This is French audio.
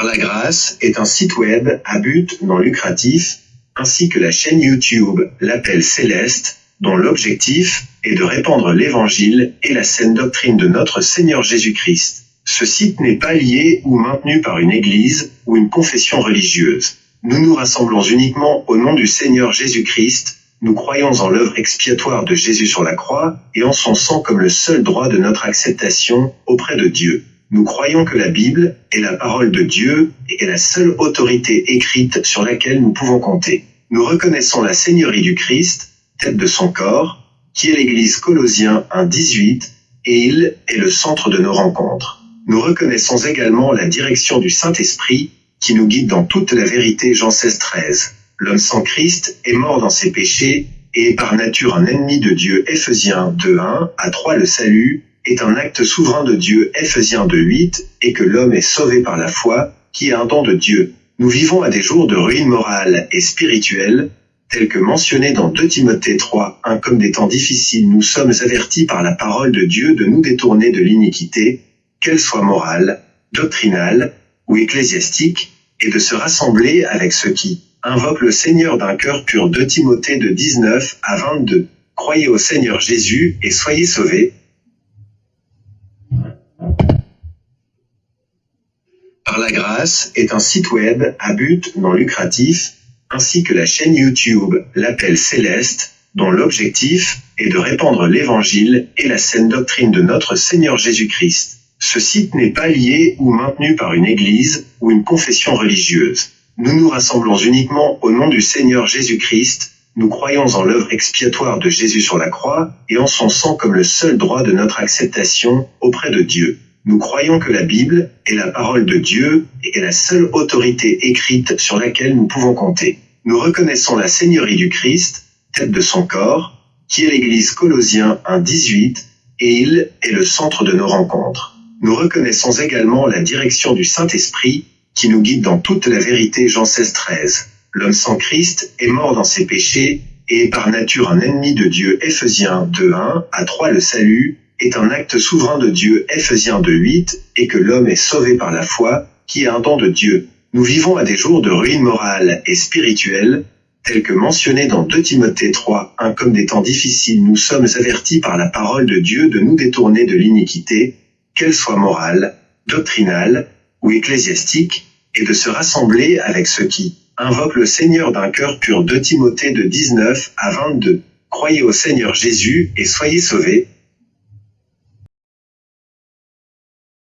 Par la grâce est un site web à but non lucratif, ainsi que la chaîne YouTube L'Appel Céleste, dont l'objectif est de répandre l'Évangile et la saine doctrine de notre Seigneur Jésus-Christ. Ce site n'est pas lié ou maintenu par une église ou une confession religieuse. Nous nous rassemblons uniquement au nom du Seigneur Jésus-Christ. Nous croyons en l'œuvre expiatoire de Jésus sur la croix et en son sang comme le seul droit de notre acceptation auprès de Dieu. Nous croyons que la Bible est la parole de Dieu et est la seule autorité écrite sur laquelle nous pouvons compter. Nous reconnaissons la Seigneurie du Christ, tête de son corps, qui est l'Église Colossiens 1:18, et il est le centre de nos rencontres. Nous reconnaissons également la direction du Saint-Esprit, qui nous guide dans toute la vérité Jean 16:13. L'homme sans Christ est mort dans ses péchés et est par nature un ennemi de Dieu. Ephésiens 2:1-3. Le salut est un acte souverain de Dieu. Ephésiens 2:8, et que l'homme est sauvé par la foi, qui est un don de Dieu. Nous vivons à des jours de ruine morale et spirituelle, tels que mentionné dans 2 Timothée 3:1. Comme des temps difficiles, nous sommes avertis par la parole de Dieu de nous détourner de l'iniquité, qu'elle soit morale, doctrinale ou ecclésiastique, et de se rassembler avec ceux qui invoquent le Seigneur d'un cœur pur. 2 Timothée 19-22. Croyez au Seigneur Jésus et soyez sauvés. Par la grâce est un site web à but non lucratif, ainsi que la chaîne YouTube L'Appel Céleste, dont l'objectif est de répandre l'Évangile et la saine doctrine de notre Seigneur Jésus-Christ. Ce site n'est pas lié ou maintenu par une église ou une confession religieuse. Nous nous rassemblons uniquement au nom du Seigneur Jésus-Christ. Nous croyons en l'œuvre expiatoire de Jésus sur la croix et en son sang comme le seul droit de notre acceptation auprès de Dieu. Nous croyons que la Bible est la parole de Dieu et est la seule autorité écrite sur laquelle nous pouvons compter. Nous reconnaissons la Seigneurie du Christ, tête de son corps, qui est l'Église Colossiens 1:18, et il est le centre de nos rencontres. Nous reconnaissons également la direction du Saint-Esprit, qui nous guide dans toute la vérité Jean 16:13. L'homme sans Christ est mort dans ses péchés et est par nature un ennemi de Dieu. Ephésiens 2:1-3. Le salut est un acte souverain de Dieu. Ephésiens 2:8, et que l'homme est sauvé par la foi, qui est un don de Dieu. Nous vivons à des jours de ruine morale et spirituelle, tels que mentionné dans 2 Timothée 3:1. Comme des temps difficiles, nous sommes avertis par la parole de Dieu de nous détourner de l'iniquité, qu'elle soit morale, doctrinale ou ecclésiastique, et de se rassembler avec ceux qui invoquent le Seigneur d'un cœur pur. 2 Timothée 19-22. Croyez au Seigneur Jésus et soyez sauvés.